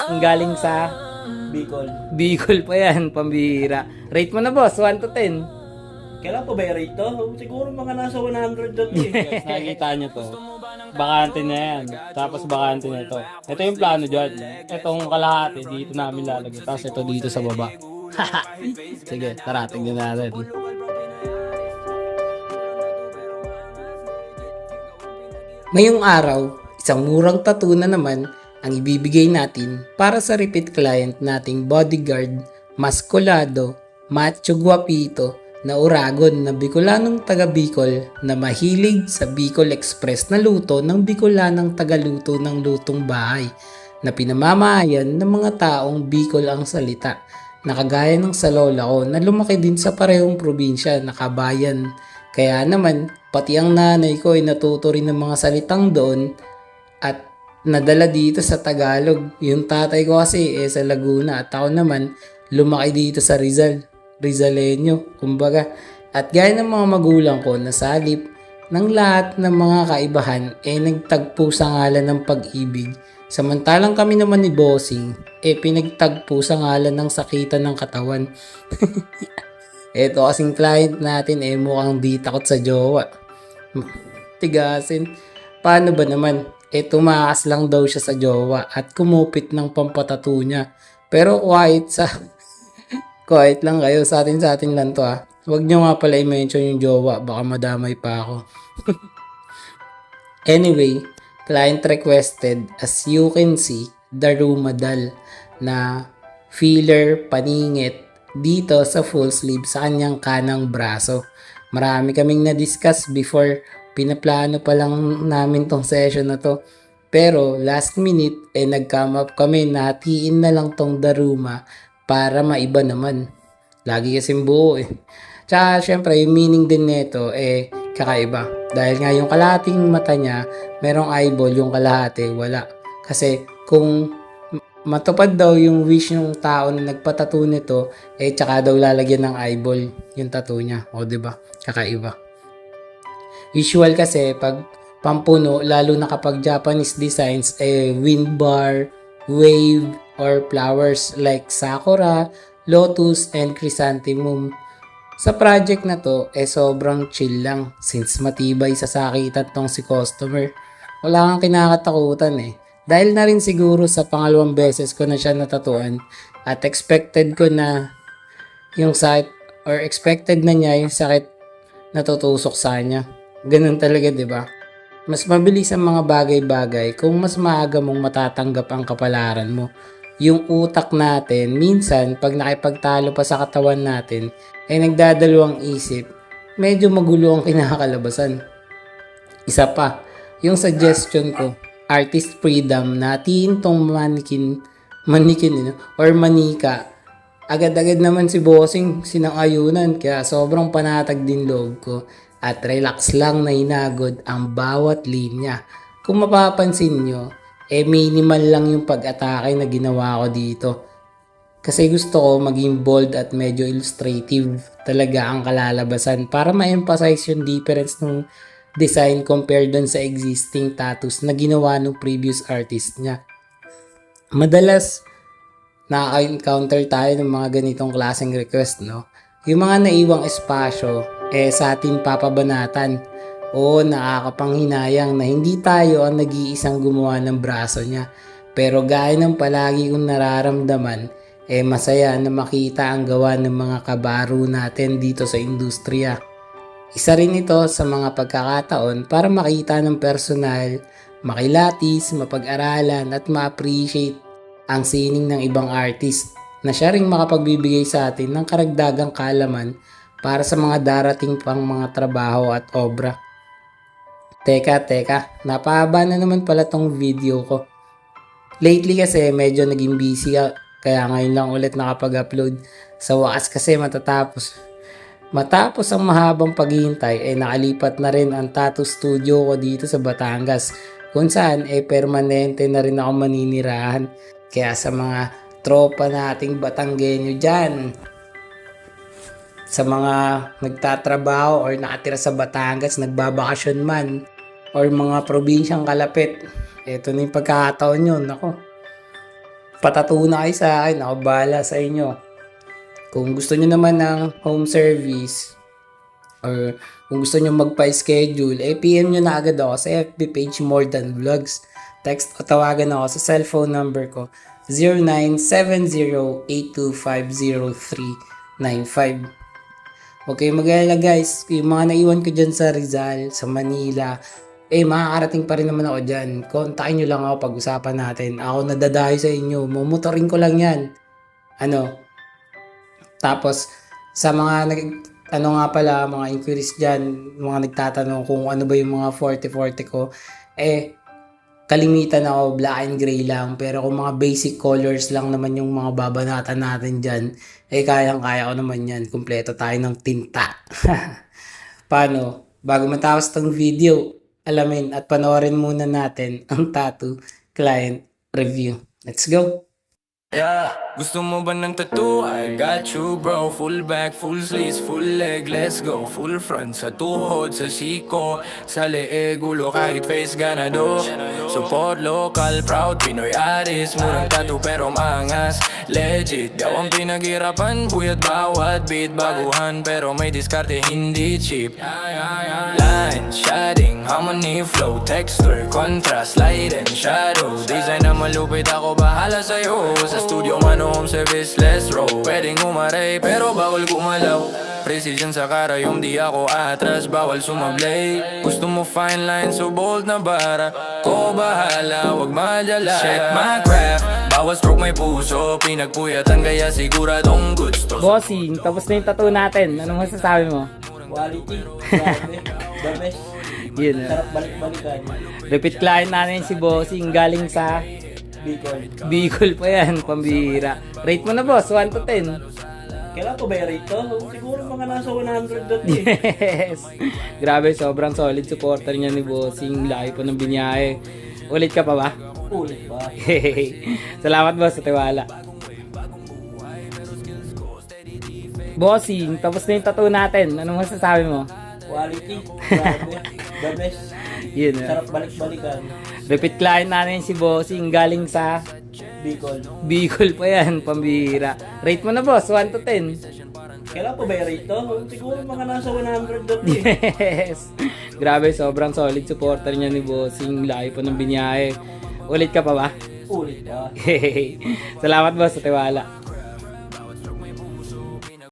Ang galing sa Bicol. Bicol pa yan, pambihira. Rate mo na boss, 1 to 10. Kailan pa ba i-rate to? Siguro mga nasa 100 doon eh. Guys, nakikita nyo to. Bakante na yan. Tapos bakante na ito. Ito yung plano dyan. Itong kalahati, dito namin lalagay. Tapos ito dito sa baba. Sige, tara, tingnan natin. Ngayong araw, isang murang tattoo na naman ang ibibigay natin para sa repeat client nating bodyguard, maskulado, macho guapito na Uragon na Bicolanong taga Bicol na mahilig sa Bicol Express na luto ng Bicolanang tagaluto ng lutong bahay na pinamamahayan ng mga taong Bicol ang salita na kagaya ng sa lola ko na lumaki din sa parehong probinsya na Kabayan. Kaya naman, pati ang nanay ko ay natuto rin ng mga salitang doon at nadala dito sa Tagalog. Yung tatay ko kasi sa Laguna at ako naman lumaki dito sa Rizal. Rizaleño, kumbaga. At gaya ng mga magulang ko na salip ng lahat ng mga kaibahan nagtagpo sa ngalan ng pag-ibig. Samantalang kami naman ni Bossing pinagtagpo sa ngalan ng sakitan ng katawan. Eto kasing client natin mukhang di takot sa jowa. Tigasin. Paano ba naman? Tumakas lang daw siya sa jowa at kumupit ng pampatato niya. Pero quiet lang kayo. Sa atin lang to ha. Huwag nyo nga pala i-mention yung jowa. Baka madamay pa ako. Anyway, client requested, as you can see, the Rumadal na filler paningit dito sa full sleeve sa kanyang kanang braso. Marami kaming na-discuss before, pinaplano pa lang namin tong session na to. Pero last minute nag-come up kami na hatiin na lang tong Daruma para maiba naman. Lagi kasing buo Tsaka syempre yung meaning din nito kakaiba. Dahil nga yung kalahating mata niya, merong eyeball, yung kalahati wala. Kasi kung matupad daw yung wish ng tao na nagpatattoo nito, tsaka daw lalagyan ng eyeball yung tattoo niya. O, diba? Kakaiba. Usual kasi, pag pampuno, lalo na kapag Japanese designs, wind bar, wave, or flowers like sakura, lotus, and chrysanthemum. Sa project na to, sobrang chill lang since matibay sa sakitan tong si customer. Wala kang kinakatakutan Dahil na rin siguro sa pangalawang beses ko na siya natatuan at expected ko na yung sakit or expected na niya yung sakit na tutusok sa kanya. Ganun talaga, di ba? Mas mabilis ang mga bagay-bagay kung mas maaga mong matatanggap ang kapalaran mo. Yung utak natin, minsan pag nakipagtalo pa sa katawan natin, nagdadalawang isip, medyo magulo ang kinakalabasan. Isa pa, yung suggestion ko, artist freedom na hatiin tong manikin or manika. Agad-agad naman si Bossing sinang-ayunan kaya sobrang panatag din loob ko at relax lang na hinagod ang bawat linya. Kung mapapansin nyo, minimal lang yung pag-atake na ginawa ko dito. Kasi gusto ko maging bold at medyo illustrative talaga ang kalalabasan para ma-emphasize yung difference ng design compared dun sa existing tattoos na ginawa ng previous artist niya. Madalas, nakaka-encounter tayo ng mga ganitong klaseng request, no? Yung mga naiwang espasyo, sa ating papabanatan. Oo, nakakapanghinayang na hindi tayo ang nag-iisang gumawa ng braso niya. Pero gaya ng palagi kong nararamdaman, masaya na makita ang gawa ng mga kabaro natin dito sa industriya. Isa rin ito sa mga pagkakataon para makita ng personal, makilatis, mapag-aralan at ma-appreciate ang sining ng ibang artist na siya ring makapagbibigay sa atin ng karagdagang kaalaman para sa mga darating pang mga trabaho at obra. Teka, napahaba na naman pala tong video ko. Lately kasi medyo naging busy kaya ngayon lang ulit nakapag-upload. Sa wakas kasi Matapos ang mahabang paghihintay nakalipat na rin ang tattoo studio ko dito sa Batangas kung saan permanente na rin ako maninirahan. Kaya sa mga tropa nating Batanggenyo dyan, sa mga nagtatrabaho or nakatira sa Batangas, nagbabakasyon man, or mga probinsyang kalapit, ito na yung pagkakataon yun. Ako, Patato na kayo sa akin. Ako bahala sa inyo. Kung gusto nyo naman ng home service or kung gusto nyo magpa-schedule, PM nyo na agad ako sa FB page More Than Vlogs. Text o tawagan ako sa cellphone number ko 0970-825-0395. Huwag kayong mag-alala guys, yung mga naiwan ko dyan sa Rizal, sa Manila, makakarating pa rin naman ako dyan. Kontakin nyo lang ako, pag-usapan natin. Ako nadadayo sa inyo, mumotorin ko lang yan. Tapos, sa mga mga inquiries dyan, mga nagtatanong kung ano ba yung mga 40-40 ko, kalimitan ako, black and gray lang. Pero kung mga basic colors lang naman yung mga babanatan natin dyan, kayang-kaya ko naman yan. Kumpleto tayo ng tinta. Paano? Bago matapos tong video, alamin at panoorin muna natin ang tattoo client review. Let's go! Yeah, gusto mo ba ng tattoo? I got you bro. Full back, full sleeves, full leg, let's go. Full front, sa tuhod, sa siko, sa leeg, ulo kahit face ganado. Support local, proud Pinoy artist. Murang tattoo pero maangas, legit. Daw ang pinaghirapan, buyat bawat beat. Baguhan pero may diskarte, hindi cheap. Line, shading, harmony, flow, texture, contrast, light and shadow. Design na malupit, ako bahala sa'yo. Sa studio man o home service, let's roll. Pwedeng umaray pero bawal gumalaw. Precision sa karayom, di ako atras, bawal sumablay. Gusto mo fine line, so bold na bara. Ko bahala, wag madala. Check my craft, bawal stroke may puso. Pinagpuyatan kaya siguradong gusto. Bossing, tapos na yung tattoo natin. Anong masasabi mo? Quality, grabe, the best. Yun. Sarap balik-balikan. Repeat client natin si Bossing galing sa Bicol. Bicol pa yan, pambihira. Rate mo na boss, 1 to 10. Kailan ko ba i-rate to? Siguro mga nasa 100 dot eh. Yes. Grabe, sobrang solid supporter niya ni Bossing. Laki po ng binyahe. Ulit ka pa ba? Ulit ba? Salamat boss sa tiwala. Bossing, tapos na yung tattoo natin. Anong masasabi mo? Quality, grabe, the best. Yun. Sarap balik-balikan. Repeat client natin si Bossing galing sa Bicol. Bicol pa yan, pambihira. Rate mo na boss, 1 to 10. Kailan ko ba i-rate to? Siguro mga nasa 100 dot eh. Yes. Grabe, sobrang solid supporter niya ni Bossing. Laki po ng binyahe. Ulit ka pa ba? Ulit ba? Salamat boss sa tiwala.